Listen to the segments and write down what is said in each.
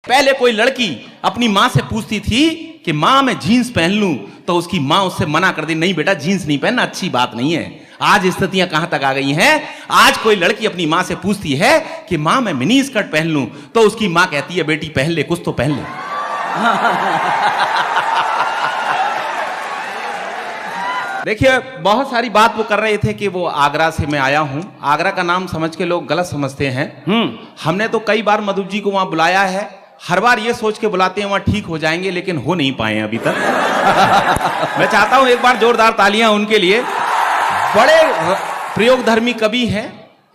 पहले कोई लड़की अपनी मां से पूछती थी कि मां मैं जीन्स पहन लूं, तो उसकी मां उससे मना कर दी, नहीं बेटा जीन्स नहीं पहनना, अच्छी बात नहीं है। आज स्थितियां कहां तक आ गई हैं, आज कोई लड़की अपनी मां से पूछती है कि मां मैं मिनी स्कर्ट पहन लूं, तो उसकी मां कहती है बेटी पहन ले, कुछ तो पहन ले। देखिए बहुत सारी बात वो कर रहे थे कि वो आगरा से मैं आया हूं। आगरा का नाम समझ के लोग गलत समझते हैं। हमने तो कई बार मधु जी को वहां बुलाया है, हर बार ये सोच के बुलाते हैं वहां ठीक हो जाएंगे, लेकिन हो नहीं पाए अभी तक। मैं चाहता हूं एक बार जोरदार तालियां उनके लिए। बड़े प्रयोगधर्मी कवि हैं।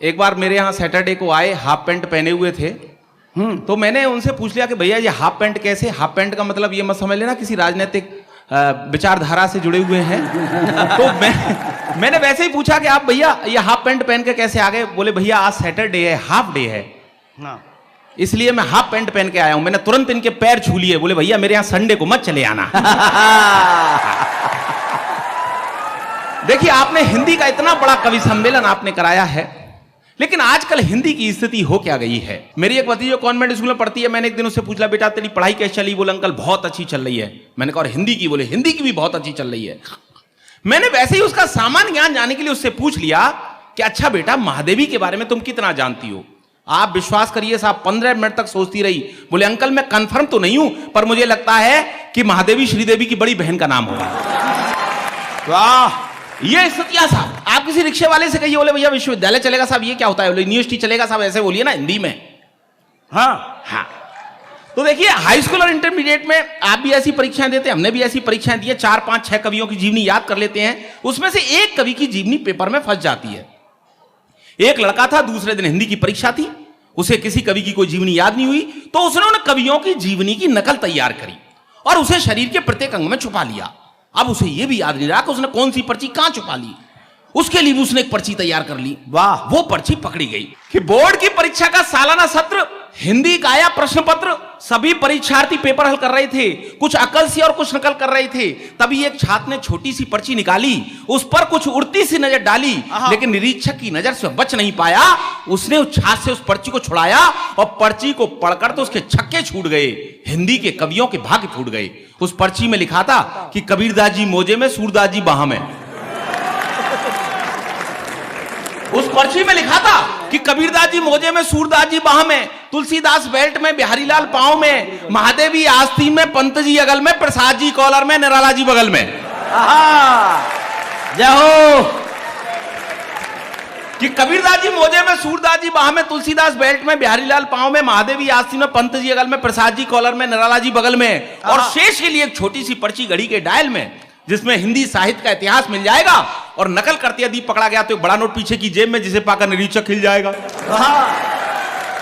एक बार मेरे यहां सैटरडे को आए, हाफ पैंट पहने हुए थे। तो मैंने उनसे पूछ लिया कि भैया ये हाफ पैंट कैसे? हाफ पैंट का मतलब ये मत समझ लेना किसी राजनीतिक विचारधारा से जुड़े हुए हैं। तो मैंने वैसे ही पूछा कि आप भैया ये हाफ पैंट पहन के कैसे आ गए? बोले भैया आज सैटरडे है, हाफ डे है, इसलिए मैं हाफ पैंट पहन के आया हूं। मैंने तुरंत इनके पैर छू लिए, बोले भैया मेरे यहां संडे को मत चले आना। देखिए आपने हिंदी का इतना बड़ा कवि सम्मेलन आपने कराया है, लेकिन आजकल हिंदी की स्थिति हो क्या गई है। मेरी एक भतीजी कॉन्वेंट स्कूल में पढ़ती है, मैंने एक दिन उससे पूछा बेटा तेरी पढ़ाई कैसी चली? बोले अंकल बहुत अच्छी चल रही है। मैंने कहा और हिंदी की? बोले हिंदी की भी बहुत अच्छी चल रही है। मैंने वैसे ही उसका सामान्य ज्ञान जानने के लिए उससे पूछ लिया कि अच्छा बेटा महादेवी के बारे में तुम कितना जानती हो? आप विश्वास करिए साहब 15 मिनट तक सोचती रही। बोले अंकल मैं कंफर्म तो नहीं हूं, पर मुझे लगता है कि महादेवी श्रीदेवी की बड़ी बहन का नाम होगा। वाह ये स्थितियां साहब। आप किसी रिक्शे वाले से कहिए, बोले भैया विश्वविद्यालय चलेगा साहब, ये क्या होता है? बोले यूनिवर्सिटी चलेगा साहब, ऐसे बोलिए ना हिंदी में। हाँ तो देखिए हाई स्कूल और इंटरमीडिएट में आप भी ऐसी परीक्षाएं देते हैं, हमने भी ऐसी परीक्षाएं दी है। 4, 5, 6 कवियों की जीवनी याद कर लेते हैं, उसमें से एक कवि की जीवनी पेपर में फंस जाती है। एक लड़का था, दूसरे दिन हिंदी की परीक्षा थी, उसे किसी कवि की कोई जीवनी याद नहीं हुई, तो उसने उन कवियों की जीवनी की नकल तैयार करी और उसे शरीर के प्रत्येक अंग में छुपा लिया। अब उसे यह भी याद नहीं रहा कि उसने कौन सी पर्ची कहां छुपा ली। उसके लिए भी उसने एक पर्ची तैयार कर ली। वाह वो पर्ची पकड़ी गई कि बोर्ड की परीक्षा का सालाना सत्र, हिंदी का आया प्रश्न पत्र, सभी परीक्षार्थी पेपर हल कर रहे थे, कुछ अकल से और कुछ नकल कर रहे थे। तभी एक छात्र ने छोटी सी पर्ची निकाली, उस पर कुछ उड़ती सी नजर डाली, लेकिन निरीक्षक की नजर से बच नहीं पाया। उसने उस छात्र से उस पर्ची को छुड़ाया और पर्ची को पढ़कर तो उसके छक्के छूट गए, हिंदी के कवियों के भाग्य फूट गए। उस पर्ची में लिखा था कि कबीरदास जी मोजे में, सूरदास जी बाह में। उस पर्ची में लिखा था कि कबीरदास जी मोजे में, सूरदास जी बाह में, तुलसीदास बेल्ट में, बिहारी लाल पांव में, महादेवी आस्तीन में, पंत जी अगल में, प्रसाद जी कॉलर में, निराला जी बगल में। जय हो। कि कबीरदास जी मोजे में, सूरदास जी बाह में, तुलसीदास बेल्ट में, बिहारी लाल पांव में, महादेवी आस्तीन में, पंत जी अगल में, प्रसाद जी कॉलर में, निराला जी बगल में, और शेष के लिए एक छोटी सी पर्ची घड़ी के डायल में, जिसमें हिंदी साहित्य का इतिहास मिल जाएगा। और नकल करते यदि पकड़ा गया तो एक बड़ा नोट पीछे की जेब में, जिसे पाकर निरीक्षक खिल जाएगा।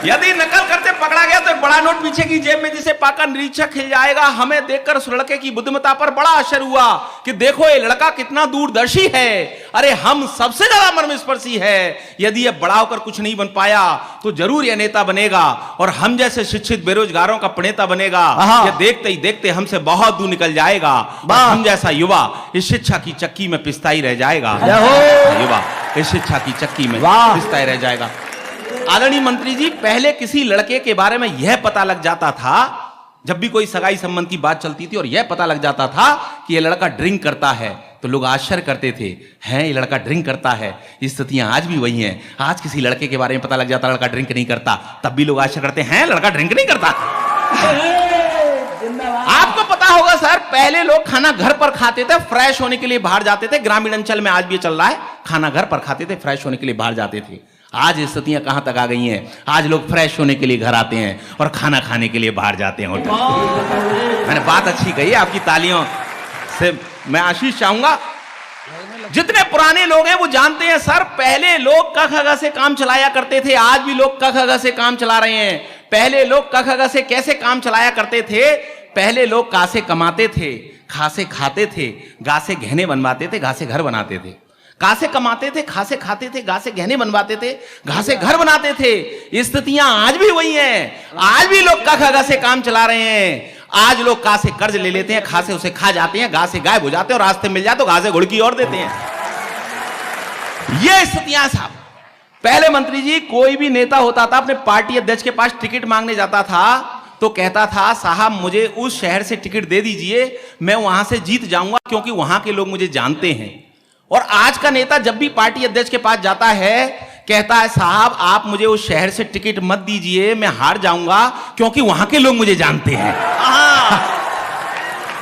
यदि नकल करते पकड़ा गया तो एक बड़ा नोट पीछे की जेब में, जिसे पाकर निरीक्षक खिल जाएगा। हमें देखकर उस लड़के की बुद्धिमत्ता पर बड़ा आश्चर्य हुआ कि देखो ये लड़का कितना दूरदर्शी है। अरे हम सबसे ज्यादा मर्मस्पर्शी है। यदि ये बड़ा होकर कुछ नहीं बन पाया तो जरूर यह नेता बनेगा और हम जैसे शिक्षित बेरोजगारों का प्रणेता बनेगा। ये देखते ही देखते हमसे बहुत दूर निकल जाएगा। हम जैसा युवा इस शिक्षा की चक्की में पिसता ही रह जाएगा। युवा इस शिक्षा की चक्की में पिसता ही रह जाएगा। आदरणीय मंत्री जी, पहले किसी लड़के के बारे में यह पता लग जाता था, जब भी कोई सगाई संबंध की बात चलती थी और यह पता लग जाता था कि यह लड़का ड्रिंक करता है, तो लोग आश्चर्य करते थे, हैं ये लड़का ड्रिंक करता है। स्थितियां आज भी वही हैं। आज किसी लड़के के बारे में पता लग जाता लड़का ड्रिंक नहीं करता, तब भी लोग आश्चर्य करते हैं लड़का ड्रिंक नहीं करता। आपको पता होगा सर, पहले लोग खाना घर पर खाते थे, फ्रेश होने के लिए बाहर जाते थे। ग्रामीण अंचल में आज भी चल रहा है, खाना घर पर खाते थे, फ्रेश होने के लिए बाहर जाते थे। आज स्थितियां कहां तक आ गई हैं? आज लोग फ्रेश होने के लिए घर आते हैं और खाना खाने के लिए बाहर जाते हैं होटल। मैंने बात अच्छी कही है, आपकी तालियों से मैं आशीष चाहूंगा। जितने पुराने लोग हैं वो जानते हैं सर, पहले लोग क ख ग से काम चलाया करते थे, आज भी लोग क ख ग से काम चला रहे हैं। पहले लोग क ख ग से कैसे काम चलाया करते थे? पहले लोग का से कमाते थे, खा से खाते थे, गा से गहने बनवाते थे, घा से घर बनाते थे। का से कमाते थे, खा से खाते थे, गा से गहने बनवाते थे, घा से घर बनाते थे। स्थितियां आज भी वही हैं। आज भी लोग का ख ग से काम चला रहे हैं। आज लोग का से कर्ज ले लेते हैं, खा से उसे खा जाते हैं, गा से गायब हो जाते हैं और रास्ते मिल जाए तो घा से घुड़की और देते हैं। ये स्थितियां साहब। पहले मंत्री जी कोई भी नेता होता था, अपने पार्टी अध्यक्ष के पास टिकट मांगने जाता था तो कहता था साहब मुझे उस शहर से टिकट दे दीजिए, मैं वहां से जीत जाऊंगा क्योंकि वहां के लोग मुझे जानते हैं। और आज का नेता जब भी पार्टी अध्यक्ष के पास जाता है कहता है साहब आप मुझे उस शहर से टिकट मत दीजिए, मैं हार जाऊंगा क्योंकि वहां के लोग मुझे जानते हैं।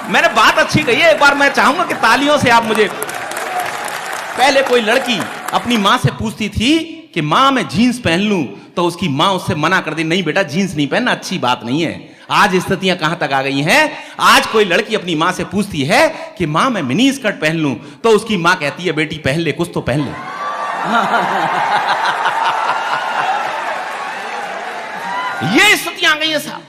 मैंने बात अच्छी कही है, एक बार मैं चाहूंगा कि तालियों से आप मुझे। पहले कोई लड़की अपनी मां से पूछती थी कि मां मैं जीन्स पहन लूं, तो उसकी मां उससे मना कर दी, नहीं बेटा जीन्स नहीं पहनना, अच्छी बात नहीं है। आज स्थितियां कहां तक आ गई हैं, आज कोई लड़की अपनी मां से पूछती है कि मां मैं मिनी स्कर्ट पहन लूं, तो उसकी मां कहती है बेटी पहन ले, कुछ तो पहन ले। ये स्थितियां आ गई है साहब।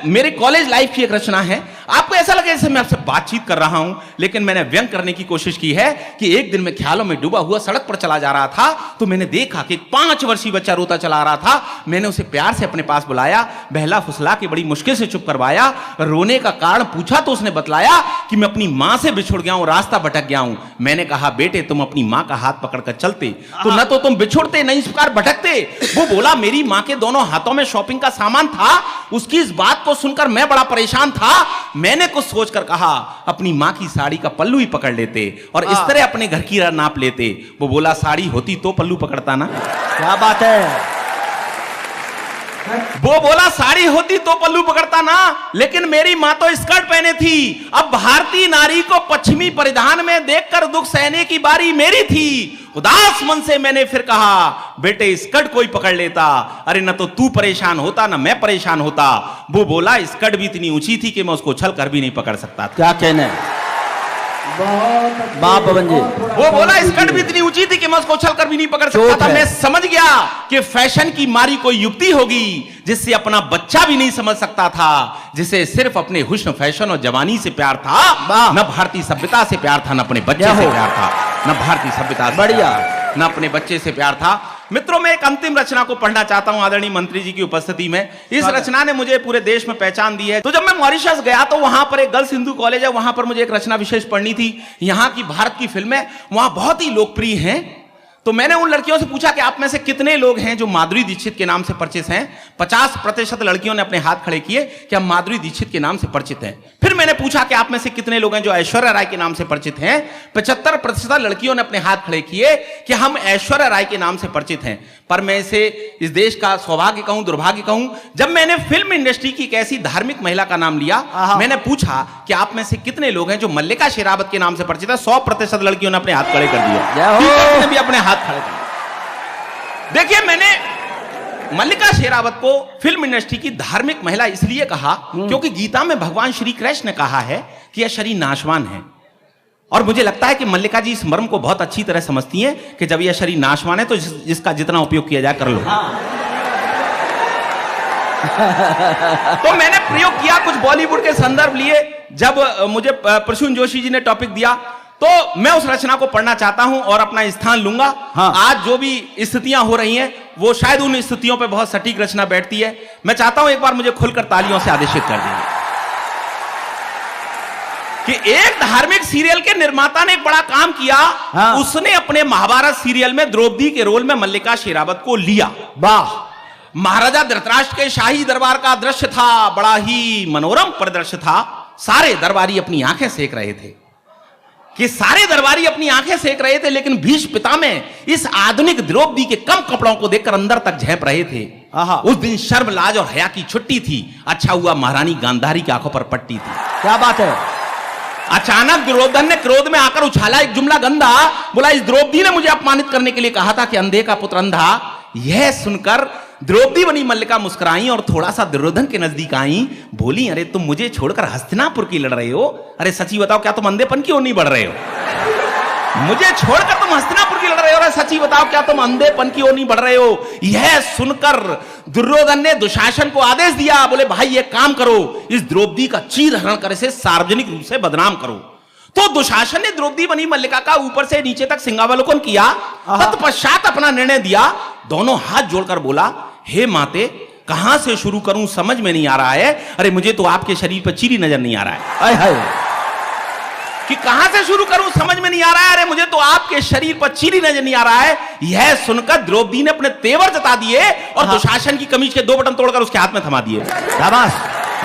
मेरे कॉलेज लाइफ की एक रचना है, आपको ऐसा लगे जैसे मैं आपसे बातचीत कर रहा हूं, लेकिन मैंने व्यंग करने की कोशिश की है कि एक दिन मैं ख्यालों में डूबा हुआ सड़क पर चला जा रहा था, तो मैंने देखा कि 5 वर्षीय बच्चा रोता चला आ रहा था। मैंने उसे प्यार से अपने पास बुलाया, बहला फुसला के बड़ी मुश्किल से चुप करवाया, रोने का कारण पूछा तो उसने बतलाया कि मैं अपनी मां से बिछुड़ गया हूं, रास्ता भटक गया हूं। मैंने कहा बेटे तुम अपनी मां का हाथ पकड़कर चलते तो न तो तुम बिछुड़ते नहीं इस प्रकार भटकते। वो बोला मेरी मां के दोनों हाथों में शॉपिंग का सामान था, उसकी इस बात को सुनकर मैं बड़ा परेशान था। मैंने कुछ सोचकर कहा अपनी मां की साड़ी का पल्लू ही पकड़ लेते और इस तरह अपने घर की नाप लेते। वो बोला साड़ी होती तो पल्लू पकड़ता ना। क्या बात है। वो बोला साड़ी होती तो पल्लू पकड़ता ना, लेकिन मेरी मां तो स्कर्ट पहने थी। अब भारतीय नारी को पश्चिमी परिधान में देखकर दुख सहने की बारी मेरी थी। उदास मन से मैंने फिर कहा बेटे स्कर्ट कोई पकड़ लेता, अरे न तो तू परेशान होता न मैं परेशान होता। वो बोला स्कर्ट भी इतनी ऊंची थी कि मैं उसको उछल कर भी नहीं पकड़ सकता था। क्या कहने बाप बन जी। वो बोला स्कर्ट भी इतनी ऊंची थी कि मैं उसको उछल कर भी नहीं पकड़ सकता था। मैं समझ गया कि फैशन की मारी कोई युक्ति होगी जिससे अपना बच्चा भी नहीं समझ सकता था, जिसे सिर्फ अपने हुस्न फैशन और जवानी से प्यार था, न भारतीय सभ्यता से प्यार था, न अपने बच्चे से प्यार था, न भारतीय सभ्यता से बढ़िया न अपने बच्चे से प्यार था। मित्रों मैं एक अंतिम रचना को पढ़ना चाहता हूं आदरणीय मंत्री जी की उपस्थिति में। इस रचना ने मुझे पूरे देश में पहचान दी है। तो जब मैं मॉरिशस गया तो वहां पर एक गर्ल्स हिंदू कॉलेज है, वहां पर मुझे एक रचना विशेष पढ़नी थी। यहां की भारत की फिल्में वहां बहुत ही लोकप्रिय हैं। तो मैंने उन लड़कियों से पूछा कि आप में से कितने लोग हैं जो माधुरी दीक्षित के नाम से परिचित हैं। 50% लड़कियों ने अपने हाथ खड़े किए कि हम माधुरी दीक्षित के नाम से परिचित हैं। फिर मैंने पूछा कि आप में से कितने लोग हैं जो ऐश्वर्या राय के नाम से परिचित हैं। 75% लड़कियों ने अपने हाथ खड़े किए कि हम ऐश्वर्या राय के नाम से परिचित हैं। पर मैं इसे इस देश का सौभाग्य कहूं दुर्भाग्य कहूं, जब मैंने फिल्म इंडस्ट्री की एक ऐसी धार्मिक महिला का नाम लिया, मैंने पूछा कि आप में से कितने लोग हैं जो मल्लिका शेरावत के नाम से परिचित है। 100% लड़कियों ने अपने हाथ खड़े कर दिए, भी अपने हाथ खड़े कर। देखिए मैंने मल्लिका शेरावत को फिल्म इंडस्ट्री की धार्मिक महिला इसलिए कहा क्योंकि गीता में भगवान श्री कृष्ण ने कहा है कि यह शरीर नाशवान है। और मुझे लगता है कि मल्लिका जी इस मर्म को बहुत अच्छी तरह समझती हैं कि जब यह शरीर नाशवान है तो जिसका जितना उपयोग किया जाए कर लो। तो मैंने प्रयोग किया, कुछ बॉलीवुड के संदर्भ लिए। जब मुझे प्रसून जोशी जी ने टॉपिक दिया तो मैं उस रचना को पढ़ना चाहता हूं और अपना स्थान लूंगा। आज जो भी स्थितियां हो रही हैं वो शायद उन स्थितियों पे बहुत सटीक रचना बैठती है। मैं चाहता हूं एक बार मुझे खुलकर तालियों से आदेशित कर दीजिए कि एक धार्मिक सीरियल के निर्माता ने एक बड़ा काम किया। उसने अपने महाभारत सीरियल में द्रौपदी के रोल में मल्लिका शेरावत को लिया। वाह, महाराजा धृतराष्ट्र के शाही दरबार का दृश्य था, बड़ा ही मनोरम परिदृश्य था। सारे दरबारी अपनी आंखें सेक रहे थे कि सारे दरबारी अपनी आंखें सेक रहे थे, लेकिन भीष्म पितामह इस आधुनिक द्रौपदी के कम कपड़ों को देखकर अंदर तक झेप रहे थे। उस दिन शर्म लाज और हया की छुट्टी थी। अच्छा हुआ महारानी गांधारी की आंखों पर पट्टी थी। क्या बात है। अचानक दुर्योधन ने क्रोध में आकर उछाला एक जुमला गंदा, बोला इस द्रौपदी ने मुझे अपमानित करने के लिए कहा था कि अंधे का पुत्र अंधा। यह सुनकर द्रौपदी बनी मल्लिका मुस्कुराई और थोड़ा सा दुर्योधन के नजदीक आई, बोली अरे तुम मुझे छोड़कर हस्तिनापुर की लड़ रहे हो, अरे सच्ची बताओ क्या तुम अंधेपन की ओर नहीं बढ़ रहे हो? मुझे छोड़कर तुम हस्तिनापुर की लड़ रहे हो, अरे सच्ची बताओ क्या तुम अंधेपन की ओर नहीं बढ़ रहे हो? यह सुनकर दुर्योधन ने दुशासन को आदेश दिया, बोले भाई एक काम करो, इस द्रौपदी का चीरहरण कर इसे सार्वजनिक रूप से बदनाम करो। तो दुशासन ने द्रौपदी बनी मल्लिका का ऊपर से नीचे तक सिंहावलोकन किया, तत्पश्चात अपना निर्णय दिया। दोनों हाथ जोड़कर बोला, हे माते कहां से शुरू करूं समझ में नहीं आ रहा है। अरे मुझे तो आपके शरीर पर चीरी नजर नहीं आ रहा है। कि कहां से शुरू करूं, समझ में नहीं आ रहा है। अरे मुझे तो आपके शरीर पर चीरी नजर नहीं आ रहा है। यह सुनकर द्रौपदी ने अपने तेवर जता दिए और दुशासन की कमीज के 2 बटन तोड़कर उसके हाथ में थमा दिए। शाबाश।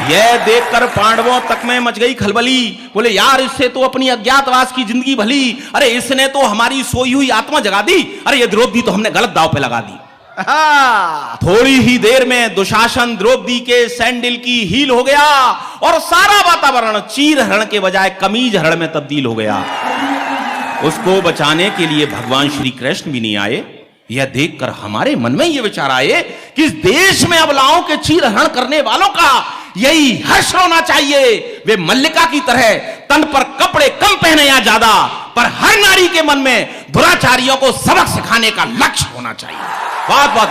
यह देखकर पांडवों तक में मच गई खलबली। बोले यार इससे तो अपनी अज्ञातवास की जिंदगी भली, अरे इसने तो हमारी सोई हुई आत्मा जगा दी, अरे ये द्रौपदी तो हमने गलत दांव पे लगा दी। थोड़ी ही देर में दुशासन द्रौपदी के सैंडल की हील हो गया और सारा वातावरण चीर हरण के बजाय कमीज हरण में तब्दील हो गया। उसको बचाने के लिए भगवान श्री कृष्ण भी नहीं आए। यह देखकर हमारे मन में यह विचार आए कि इस देश में अबलाओं के चीर हरण करने वालों का यही हर्ष होना चाहिए। वे मल्लिका की तरह तन पर कपड़े कम पहने या ज्यादा, पर हर नारी के मन में दुराचारियों को सबक सिखाने का लक्ष्य होना चाहिए। बहुत बहुत